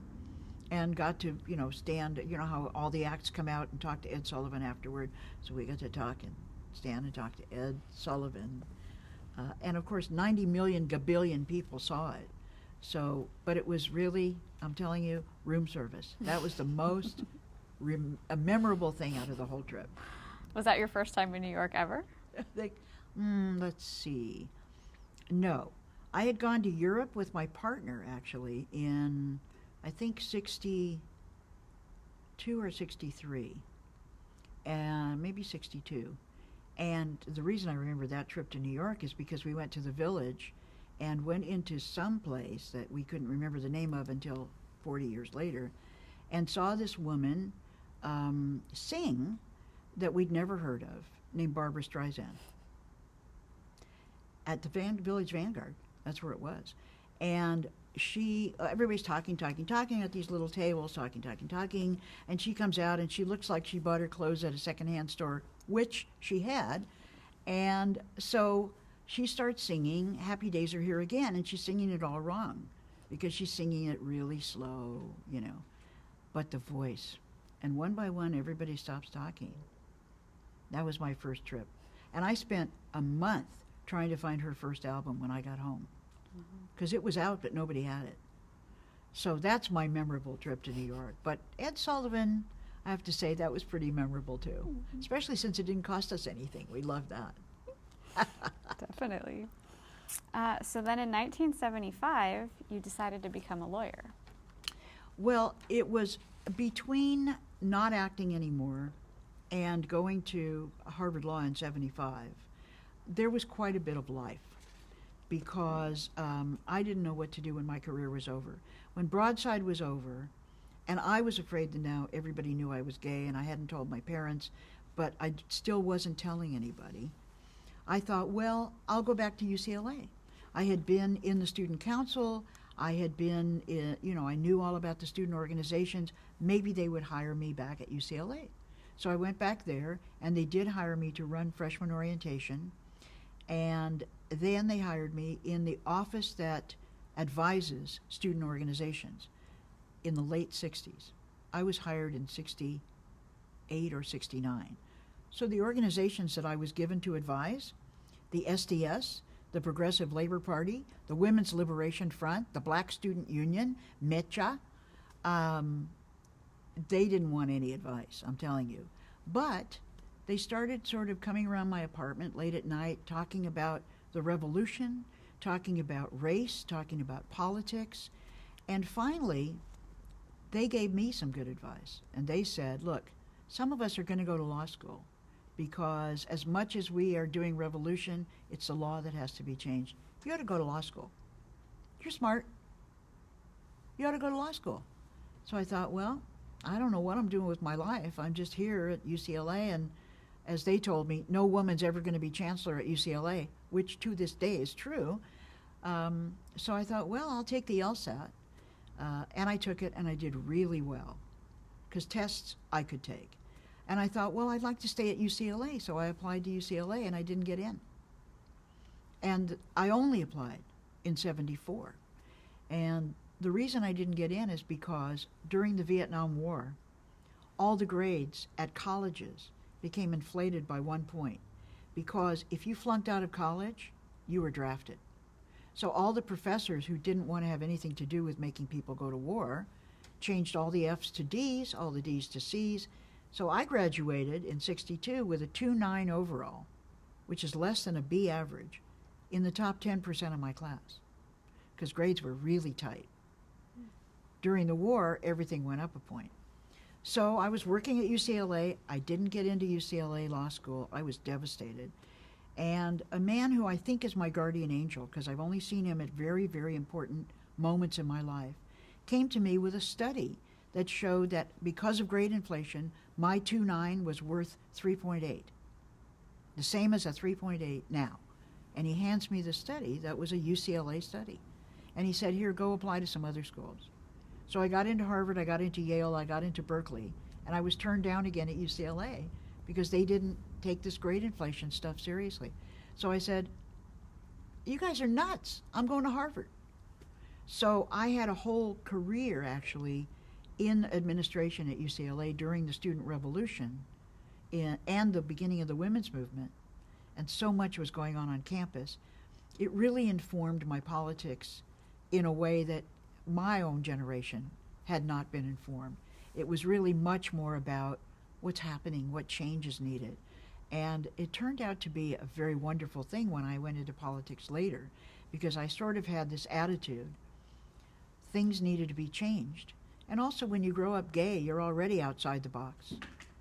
Speaker 2: and got to, stand, how all the acts come out and talk to Ed Sullivan afterward. So we got to talk and stand and talk to Ed Sullivan. And of course, 90 million gabillion people saw it. So, but it was really, I'm telling you, room service. That was the most memorable thing out of the whole trip.
Speaker 1: Was that your first time in New York ever?
Speaker 2: Let's see. No. I had gone to Europe with my partner, actually, in, I think, 62 or 63, and maybe 62. And the reason I remember that trip to New York is because we went to the Village and went into some place that we couldn't remember the name of until 40 years later, and saw this woman sing that we'd never heard of, named Barbara Streisand, at the Village Vanguard. That's where it was. And everybody's talking at these little tables, talking, and she comes out and she looks like she bought her clothes at a secondhand store, which she had. And so she starts singing Happy Days Are Here Again, and she's singing it all wrong because she's singing it really slow, but the voice. And one by one, everybody stops talking. That was my first trip. And I spent a month trying to find her first album when I got home, because it was out, but nobody had it. So that's my memorable trip to New York. But Ed Sullivan, I have to say, that was pretty memorable too, especially since it didn't cost us anything. We loved that.
Speaker 1: Definitely. So then in 1975, you decided to become a lawyer.
Speaker 2: Well, it was between not acting anymore and going to Harvard Law in 75. There was quite a bit of life because I didn't know what to do when my career was over. When Broadside was over, and I was afraid that now everybody knew I was gay, and I hadn't told my parents, but I still wasn't telling anybody. I thought, well, I'll go back to UCLA. I had been in the student council. I had been, I knew all about the student organizations. Maybe they would hire me back at UCLA. So I went back there, and they did hire me to run freshman orientation. And then they hired me in the office that advises student organizations in the late 60s. I was hired in 68 or 69. So the organizations that I was given to advise, the SDS, the Progressive Labor Party, the Women's Liberation Front, the Black Student Union, MECHA, they didn't want any advice, I'm telling you. But they started sort of coming around my apartment late at night, talking about the revolution, talking about race, talking about politics. And finally, they gave me some good advice. And they said, look, some of us are going to go to law school because as much as we are doing revolution, it's the law that has to be changed. You ought to go to law school. You're smart. You ought to go to law school. So I thought, well, I don't know what I'm doing with my life. I'm just here at UCLA, and as they told me, no woman's ever going to be chancellor at UCLA, which to this day is true. So I thought, well, I'll take the LSAT. And I took it, and I did really well, because tests I could take. And I thought, well, I'd like to stay at UCLA, so I applied to UCLA, and I didn't get in. And I only applied in 74. And the reason I didn't get in is because during the Vietnam War, all the grades at colleges became inflated by 1 point, because if you flunked out of college, you were drafted. So all the professors who didn't want to have anything to do with making people go to war changed all the F's to D's, all the D's to C's. So I graduated in 62 with a 2.9 overall, which is less than a B average, in the top 10% of my class, because grades were really tight. During the war, everything went up a point. So I was working at UCLA. I didn't get into UCLA Law School. I was devastated. And a man who I think is my guardian angel, because I've only seen him at very, very important moments in my life, came to me with a study that showed that because of grade inflation, my 2.9 was worth 3.8, the same as a 3.8 now. And he hands me the study that was a UCLA study. And he said, here, go apply to some other schools. So I got into Harvard, I got into Yale, I got into Berkeley, and I was turned down again at UCLA because they didn't take this grade inflation stuff seriously. So I said, you guys are nuts. I'm going to Harvard. So I had a whole career, actually, in administration at UCLA during the student revolution and the beginning of the women's movement. And so much was going on campus. It really informed my politics in a way that my own generation had not been informed. It was really much more about what's happening, what change is needed. And it turned out to be a very wonderful thing when I went into politics later, because I sort of had this attitude, things needed to be changed. And also when you grow up gay, you're already outside the box.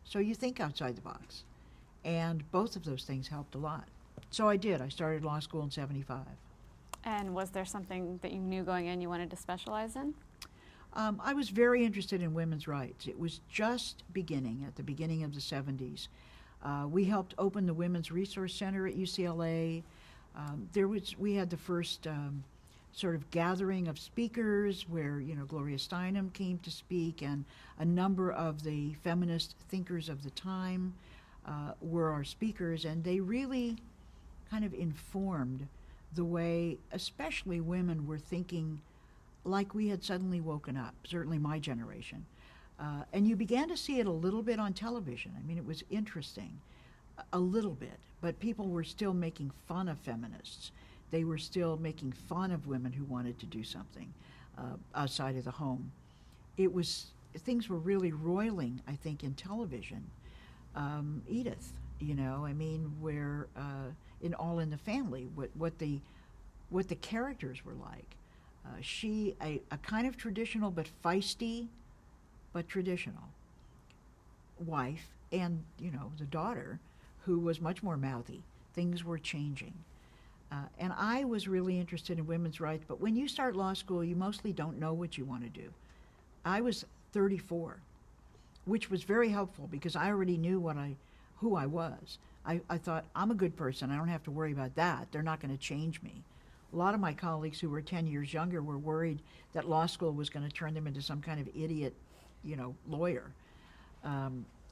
Speaker 2: So you think outside the box. And both of those things helped a lot. So I did. I started law school in 75.
Speaker 1: And was there something that you knew going in you wanted to specialize in?
Speaker 2: I was very interested in women's rights. It was just beginning, at the beginning of the 70s. We helped open the Women's Resource Center at UCLA. We had the first sort of gathering of speakers where, Gloria Steinem came to speak, and a number of the feminist thinkers of the time were our speakers, and they really kind of informed the way especially women were thinking like we had suddenly woken up, certainly my generation. And you began to see it a little bit on television. I mean, it was interesting, a little bit, but people were still making fun of feminists. They were still making fun of women who wanted to do something outside of the home. Things were really roiling, I think, in television. Edith, where in All in the Family, what the characters were like. She, a kind of traditional but feisty, but traditional wife, and the daughter, who was much more mouthy. Things were changing. And I was really interested in women's rights, but when you start law school, you mostly don't know what you want to do. I was 34, which was very helpful because I already knew who I was. I thought, I'm a good person. I don't have to worry about that. They're not going to change me. A lot of my colleagues who were 10 years younger were worried that law school was going to turn them into some kind of idiot, lawyer.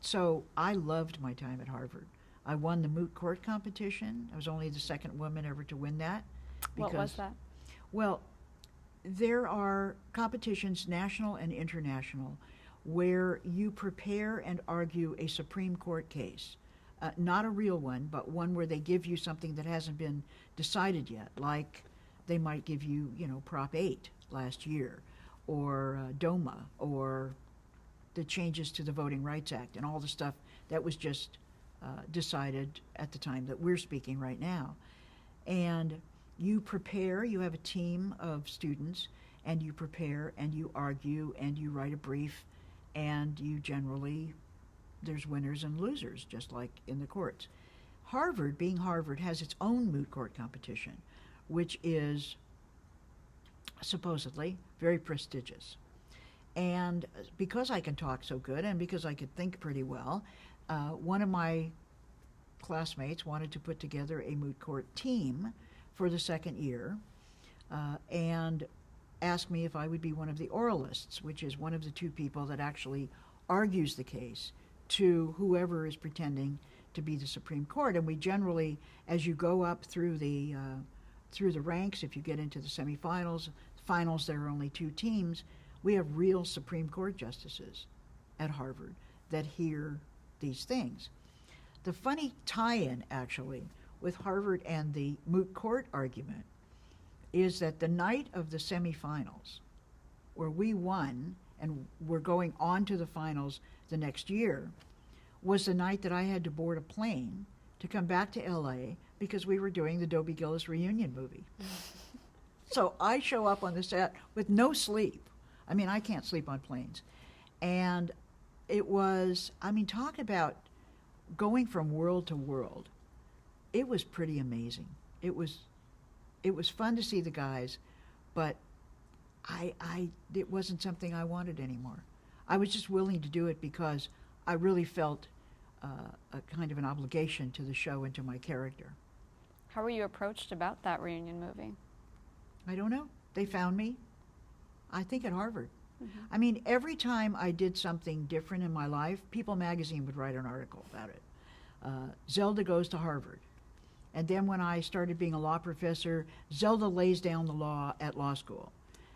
Speaker 2: So I loved my time at Harvard. I won the moot court competition. I was only the second woman ever to win that.
Speaker 1: What was that?
Speaker 2: Well, there are competitions, national and international, where you prepare and argue a Supreme Court case. Not a real one, but one where they give you something that hasn't been decided yet, like they might give you, Prop 8 last year, or DOMA, or the changes to the Voting Rights Act, and all the stuff that was just decided at the time that we're speaking right now. And you prepare, you have a team of students, and you prepare, and you argue, and you write a brief, and you generally, there's winners and losers, just like in the courts. Harvard, being Harvard, has its own moot court competition, which is supposedly very prestigious. And because I can talk so good and because I could think pretty well, one of my classmates wanted to put together a moot court team for the second year and asked me if I would be one of the oralists, which is one of the two people that actually argues the case to whoever is pretending to be the Supreme Court. And we generally, as you go up through the ranks, if you get into the semifinals, finals, there are only two teams. We have real Supreme Court justices at Harvard that hear these things. The funny tie-in, actually, with Harvard and the moot court argument is that the night of the semifinals, where we won and we're going on to the finals the next year, was the night that I had to board a plane to come back to LA because we were doing the Dobie Gillis reunion movie. So I show up on the set with no sleep. I mean, I can't sleep on planes. And it was, talk about going from world to world. It was pretty amazing. It was fun to see the guys, but it wasn't something I wanted anymore. I was just willing to do it because I really felt a kind of an obligation to the show and to my character.
Speaker 1: How were you approached about that reunion movie?
Speaker 2: I don't know. They found me, I think, at Harvard.
Speaker 1: Mm-hmm.
Speaker 2: I mean, every time I did something different in my life, People magazine would write an article about it. Zelda goes to Harvard. And then when I started being a law professor, Zelda lays down the law at law school.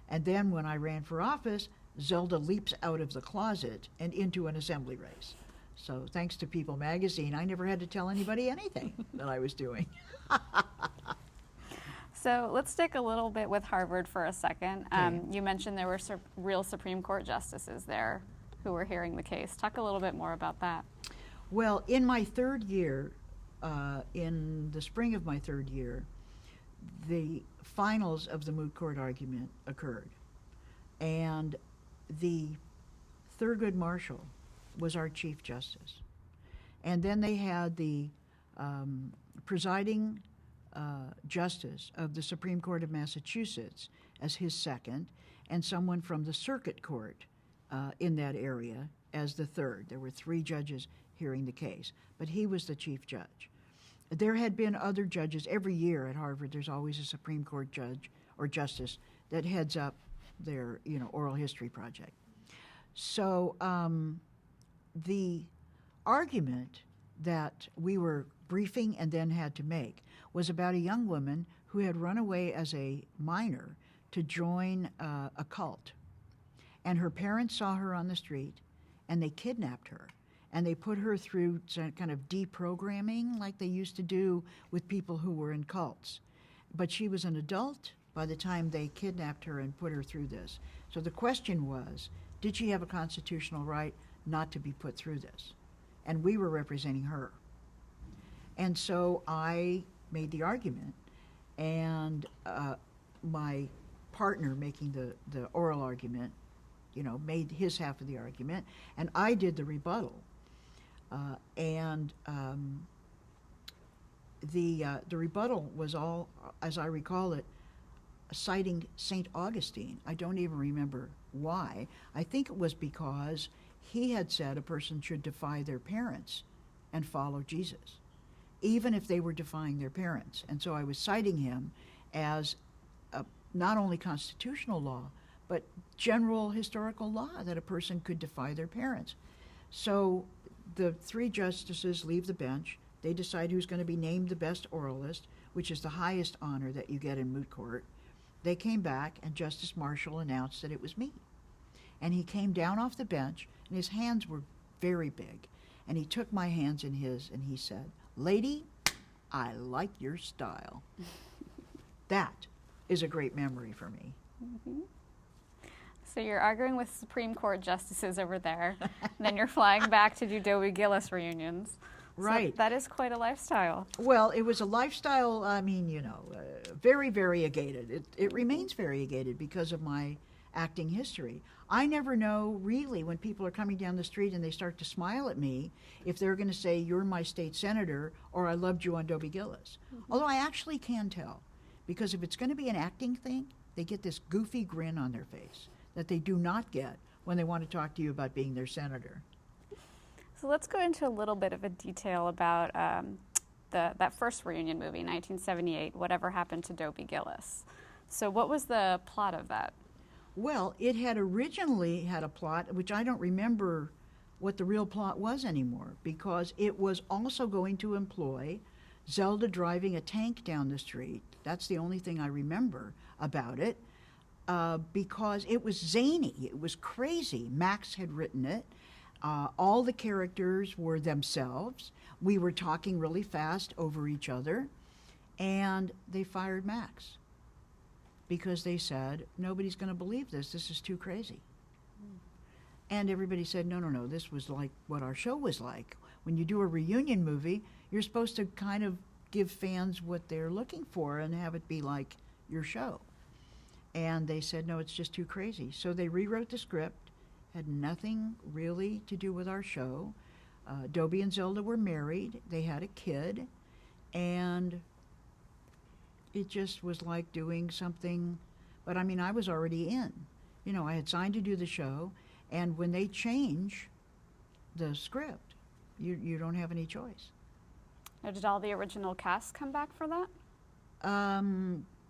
Speaker 2: And then when I ran for office, Zelda leaps out of the closet and into an assembly race. So thanks to People magazine, I never had to tell anybody anything that I was doing.
Speaker 1: So let's stick a little bit with Harvard for a second.
Speaker 2: Okay.
Speaker 1: You mentioned there were real Supreme Court justices there who were hearing the case. Talk a little bit more about that.
Speaker 2: Well, in my third year, in the spring of my third year, the finals of the moot court argument occurred. And the Thurgood Marshall was our Chief Justice. And then they had the presiding Justice of the Supreme Court of Massachusetts as his second, and someone from the Circuit Court in that area as the third. There were 3 judges hearing the case, but he was the chief judge. There had been other judges. Every year at Harvard, there's always a Supreme Court judge or justice that heads up their oral history project. So the argument that we were briefing and then had to make was about a young woman who had run away as a minor to join a cult. And her parents saw her on the street, and they kidnapped her. And they put her through some kind of deprogramming like they used to do with people who were in cults. But she was an adult by the time they kidnapped her and put her through this. So the question was, did she have a constitutional right not to be put through this? And we were representing her. And so I made the argument, and my partner making the oral argument, made his half of the argument, and I did the rebuttal. The rebuttal was all, as I recall it, citing St. Augustine. I don't even remember why. I think it was because he had said a person should defy their parents and follow Jesus, even if they were defying their parents. And so I was citing him as not only constitutional law, but general historical law, that a person could defy their parents. So the 3 justices leave the bench. They decide who's going to be named the best oralist, which is the highest honor that you get in moot court. They came back, and Justice Marshall announced that it was me. And he came down off the bench, and his hands were very big. And he took my hands in his, and he said, "Lady, I like your style." That is a great memory for me.
Speaker 1: Mm-hmm. So you're arguing with Supreme Court justices over there, and then you're flying back to do Dobie Gillis reunions.
Speaker 2: Right.
Speaker 1: So that is quite a lifestyle.
Speaker 2: Well, it was a lifestyle, very variegated. It remains variegated because of my acting history. I never know, really, when people are coming down the street and they start to smile at me, if they're going to say, "You're my state senator," or "I loved you on Dobie Gillis." Mm-hmm. Although I actually can tell, because if it's going to be an acting thing, they get this goofy grin on their face that they do not get when they want to talk to you about being their senator.
Speaker 1: So let's go into a little bit of a detail about that first reunion movie, 1978, Whatever Happened to Dobie Gillis. So what was the plot of that?
Speaker 2: Well, it had originally had a plot, which I don't remember what the real plot was anymore, because it was also going to employ Zelda driving a tank down the street. That's the only thing I remember about it, because it was zany. It was crazy. Max had written it. All the characters were themselves. We were talking really fast over each other, and they fired Max because they said, "Nobody's going to believe this. This is too crazy." And everybody said, no, this was like what our show was like. When you do a reunion movie, you're supposed to kind of give fans what they're looking for and have it be like your show. And they said, no, it's just too crazy. So they rewrote the script, had nothing really to do with our show. Dobie and Zelda were married. They had a kid. And it just was like doing something. But I mean, I was already in. I had signed to do the show. And when they change the script, you don't have any choice.
Speaker 1: Now, did all the original cast come back for that?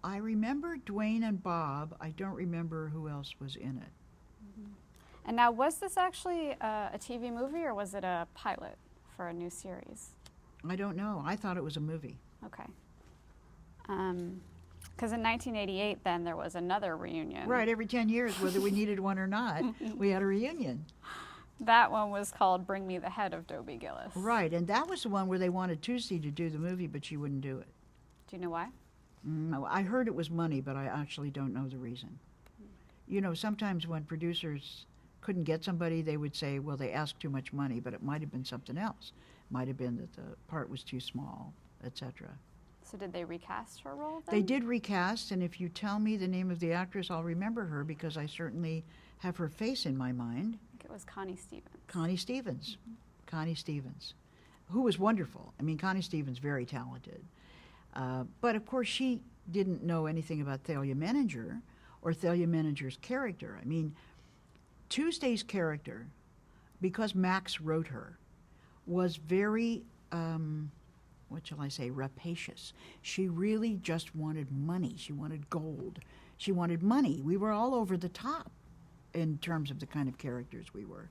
Speaker 2: I remember Dwayne and Bob. I don't remember who else was in it.
Speaker 1: And now, was this actually a TV movie or was it a pilot for a new series?
Speaker 2: I don't know. I thought it was a movie.
Speaker 1: Okay. Because in 1988, then there was another reunion.
Speaker 2: Right, every 10 years, whether we needed one or not, we had a reunion.
Speaker 1: That one was called Bring Me the Head of Dobie Gillis.
Speaker 2: Right, and that was the one where they wanted Tuesday to do the movie, but she wouldn't do it.
Speaker 1: Do you know why?
Speaker 2: No, I heard it was money, but I actually don't know the reason. You know, sometimes when producers couldn't get somebody, they would say, well, they asked too much money, but it might have been something else. Might have been that the part was too small, etc.
Speaker 1: So did they recast her role then?
Speaker 2: They did recast, and if you tell me the name of the actress, I'll remember her because I certainly have her face in my mind.
Speaker 1: I think it was Connie Stevens.
Speaker 2: Connie Stevens. Connie Stevens, who was wonderful. I mean, Connie Stevens, very talented. But of course, she didn't know anything about Thalia Menninger or Thalia Menninger's character. I mean, Tuesday's character, because Max wrote her, was very, what shall I say, rapacious. She really just wanted money. She wanted gold. She wanted money. We were all over the top in terms of the kind of characters we were.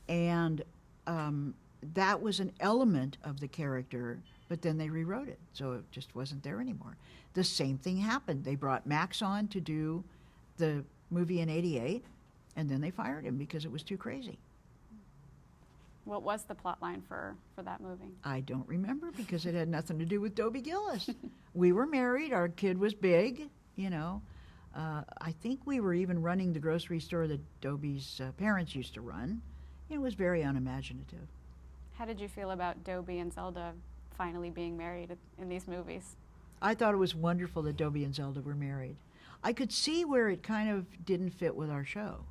Speaker 2: And that was an element of the character, but then they rewrote it, so it just wasn't there anymore. The same thing happened. They brought Max on to do the movie in '88, and then they fired him because it was too crazy.
Speaker 1: What was the plot line for that movie?
Speaker 2: I don't remember because it had nothing to do with Dobie Gillis. We were married. Our kid was big, you know. I think we were even running the grocery store that Dobie's parents used to run. It was very unimaginative.
Speaker 1: How did you feel about Dobie and Zelda finally being married in these movies?
Speaker 2: I thought it was wonderful that Dobie and Zelda were married. I could see where it kind of didn't fit with our show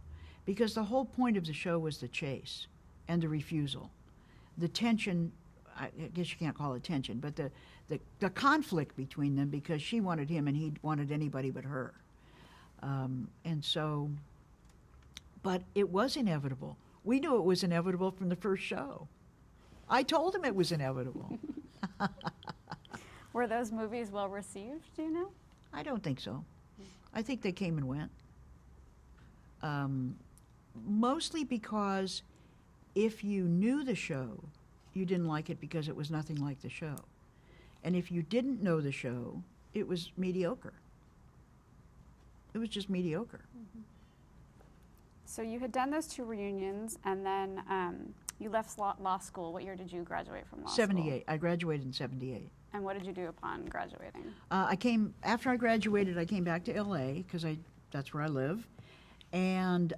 Speaker 2: because the whole point of the show was the chase and the refusal. The tension, I guess you can't call it tension, but the conflict between them because she wanted him and he wanted anybody but her. And so, but it was inevitable. We knew it was inevitable from the first show. I told him it was inevitable.
Speaker 1: Were those movies well received, do you know?
Speaker 2: I don't think so. I think they came and went. Mostly because if you knew the show, you didn't like it because it was nothing like the show. And if you didn't know the show, it was mediocre. It was just mediocre.
Speaker 1: Mm-hmm. So you had done those two reunions, and then you left law school. What year did you graduate from law school?
Speaker 2: 78. I graduated in 78.
Speaker 1: And what did you do upon graduating?
Speaker 2: After I graduated, I came back to LA because that's where I live. And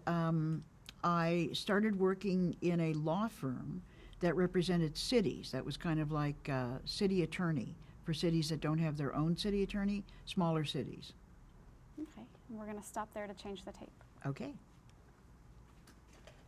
Speaker 2: I started working in a law firm that represented cities. That was kind of like a city attorney for cities that don't have their own city attorney, smaller cities.
Speaker 1: Okay, and we're going to stop there to change the tape.
Speaker 2: Okay.